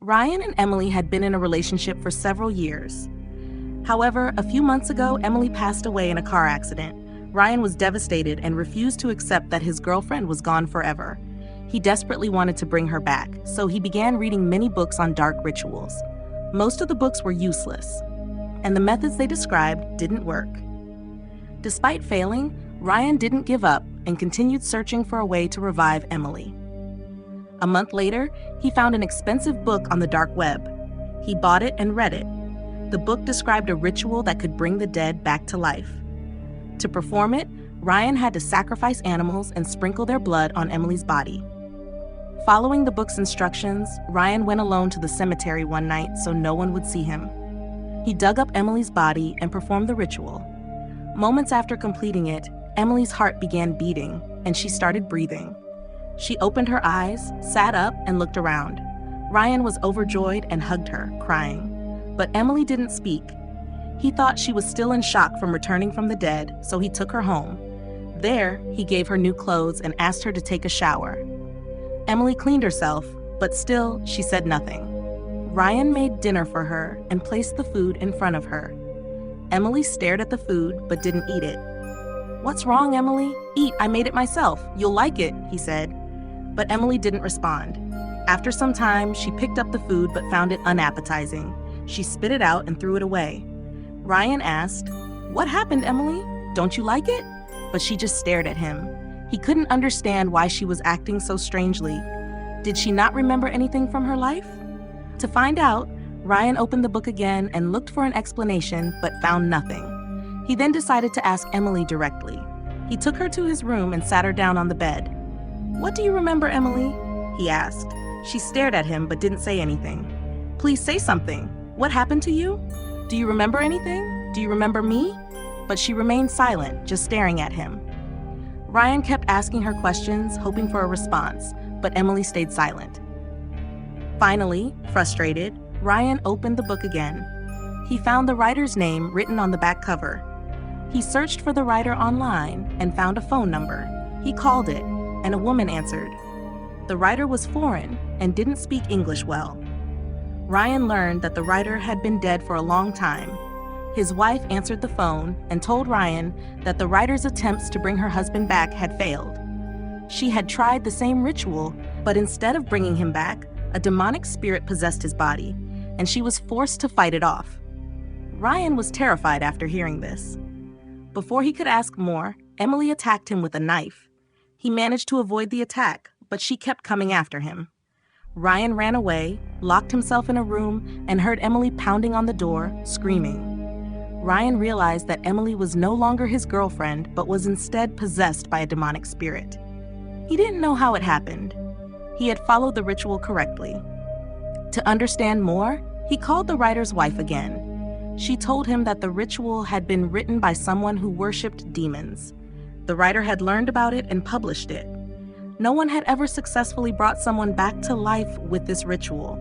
Ryan and Emily had been in a relationship for several years. However, a few months ago, Emily passed away in a car accident. Ryan was devastated and refused to accept that his girlfriend was gone forever. He desperately wanted to bring her back, so he began reading many books on dark rituals. Most of the books were useless, and the methods they described didn't work. Despite failing, Ryan didn't give up and continued searching for a way to revive Emily. A month later, he found an expensive book on the dark web. He bought it and read it. The book described a ritual that could bring the dead back to life. To perform it, Ryan had to sacrifice animals and sprinkle their blood on Emily's body. Following the book's instructions, Ryan went alone to the cemetery one night so no one would see him. He dug up Emily's body and performed the ritual. Moments after completing it, Emily's heart began beating, and she started breathing. She opened her eyes, sat up, and looked around. Ryan was overjoyed and hugged her, crying. But Emily didn't speak. He thought she was still in shock from returning from the dead, so he took her home. There, he gave her new clothes and asked her to take a shower. Emily cleaned herself, but still, she said nothing. Ryan made dinner for her and placed the food in front of her. Emily stared at the food, but didn't eat it. "What's wrong, Emily? Eat, I made it myself. You'll like it," he said. But Emily didn't respond. After some time, she picked up the food but found it unappetizing. She spit it out and threw it away. Ryan asked, "What happened, Emily? Don't you like it?" But she just stared at him. He couldn't understand why she was acting so strangely. Did she not remember anything from her life? To find out, Ryan opened the book again and looked for an explanation, but found nothing. He then decided to ask Emily directly. He took her to his room and sat her down on the bed. "What do you remember, Emily?" he asked. She stared at him but didn't say anything. "Please say something. What happened to you? Do you remember anything? Do you remember me?" But she remained silent, just staring at him. Ryan kept asking her questions, hoping for a response, but Emily stayed silent. Finally, frustrated, Ryan opened the book again. He found the writer's name written on the back cover. He searched for the writer online and found a phone number. He called it, and a woman answered. The writer was foreign and didn't speak English well. Ryan learned that the writer had been dead for a long time. His wife answered the phone and told Ryan that the writer's attempts to bring her husband back had failed. She had tried the same ritual, but instead of bringing him back, a demonic spirit possessed his body, and she was forced to fight it off. Ryan was terrified after hearing this. Before he could ask more, Emily attacked him with a knife. He managed to avoid the attack, but she kept coming after him. Ryan ran away, locked himself in a room, and heard Emily pounding on the door, screaming. Ryan realized that Emily was no longer his girlfriend, but was instead possessed by a demonic spirit. He didn't know how it happened. He had followed the ritual correctly. To understand more, he called the writer's wife again. She told him that the ritual had been written by someone who worshipped demons. The writer had learned about it and published it. No one had ever successfully brought someone back to life with this ritual.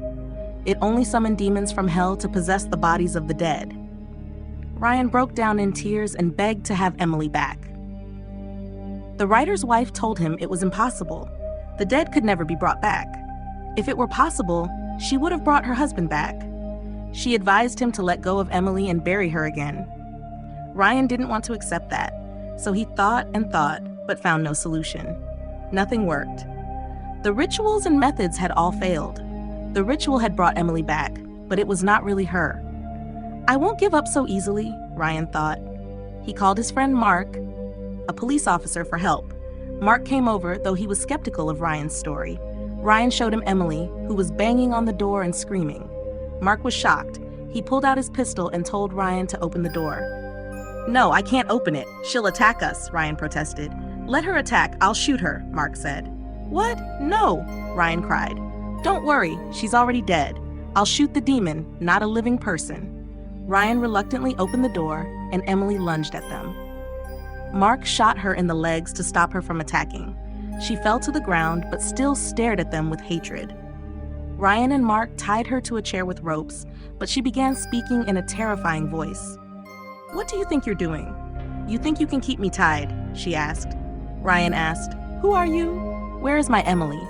It only summoned demons from hell to possess the bodies of the dead. Ryan broke down in tears and begged to have Emily back. The writer's wife told him it was impossible. The dead could never be brought back. If it were possible, she would have brought her husband back. She advised him to let go of Emily and bury her again. Ryan didn't want to accept that, so he thought and thought, but found no solution. Nothing worked. The rituals and methods had all failed. The ritual had brought Emily back, but it was not really her. "I won't give up so easily," Ryan thought. He called his friend Mark, a police officer, for help. Mark came over, though he was skeptical of Ryan's story. Ryan showed him Emily, who was banging on the door and screaming. Mark was shocked. He pulled out his pistol and told Ryan to open the door. "No, I can't open it. She'll attack us," Ryan protested. "Let her attack. I'll shoot her," Mark said. "What? No," Ryan cried. "Don't worry. She's already dead. I'll shoot the demon, not a living person." Ryan reluctantly opened the door, and Emily lunged at them. Mark shot her in the legs to stop her from attacking. She fell to the ground, but still stared at them with hatred. Ryan and Mark tied her to a chair with ropes, but she began speaking in a terrifying voice. "What do you think you're doing? You think you can keep me tied?" she asked. Ryan asked, "Who are you? Where is my Emily?"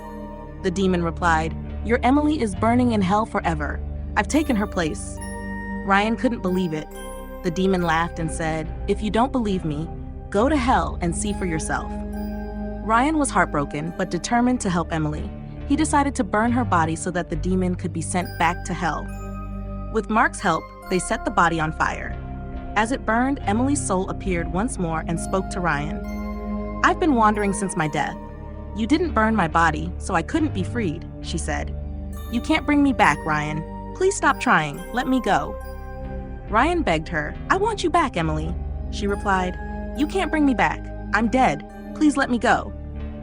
The demon replied, Your Emily is burning in hell forever. I've taken her place." Ryan couldn't believe it. The demon laughed and said, "If you don't believe me, go to hell and see for yourself." Ryan was heartbroken, but determined to help Emily. He decided to burn her body so that the demon could be sent back to hell. With Mark's help, they set the body on fire. As it burned, Emily's soul appeared once more and spoke to Ryan. "I've been wandering since my death. You didn't burn my body, so I couldn't be freed," she said. "You can't bring me back, Ryan. Please stop trying. Let me go." Ryan begged her. "I want you back, Emily." She replied, "You can't bring me back. I'm dead. Please let me go."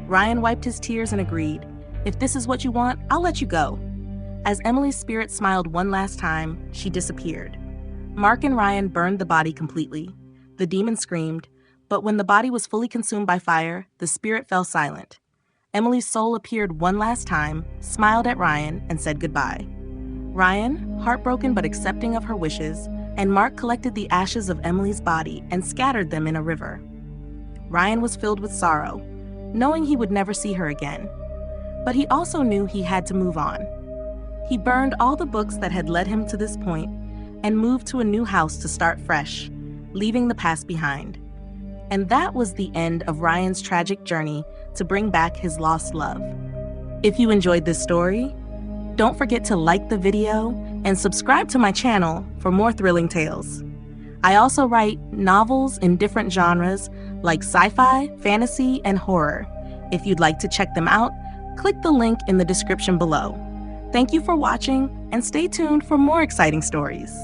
Ryan wiped his tears and agreed. "If this is what you want, I'll let you go." As Emily's spirit smiled one last time, she disappeared. Mark and Ryan burned the body completely. The demon screamed, but when the body was fully consumed by fire, the spirit fell silent. Emily's soul appeared one last time, smiled at Ryan, and said goodbye. Ryan, heartbroken but accepting of her wishes, and Mark collected the ashes of Emily's body and scattered them in a river. Ryan was filled with sorrow, knowing he would never see her again. But he also knew he had to move on. He burned all the books that had led him to this point and moved to a new house to start fresh, leaving the past behind. And that was the end of Ryan's tragic journey to bring back his lost love. If you enjoyed this story, don't forget to like the video and subscribe to my channel for more thrilling tales. I also write novels in different genres like sci-fi, fantasy, and horror. If you'd like to check them out, click the link in the description below. Thank you for watching, and stay tuned for more exciting stories.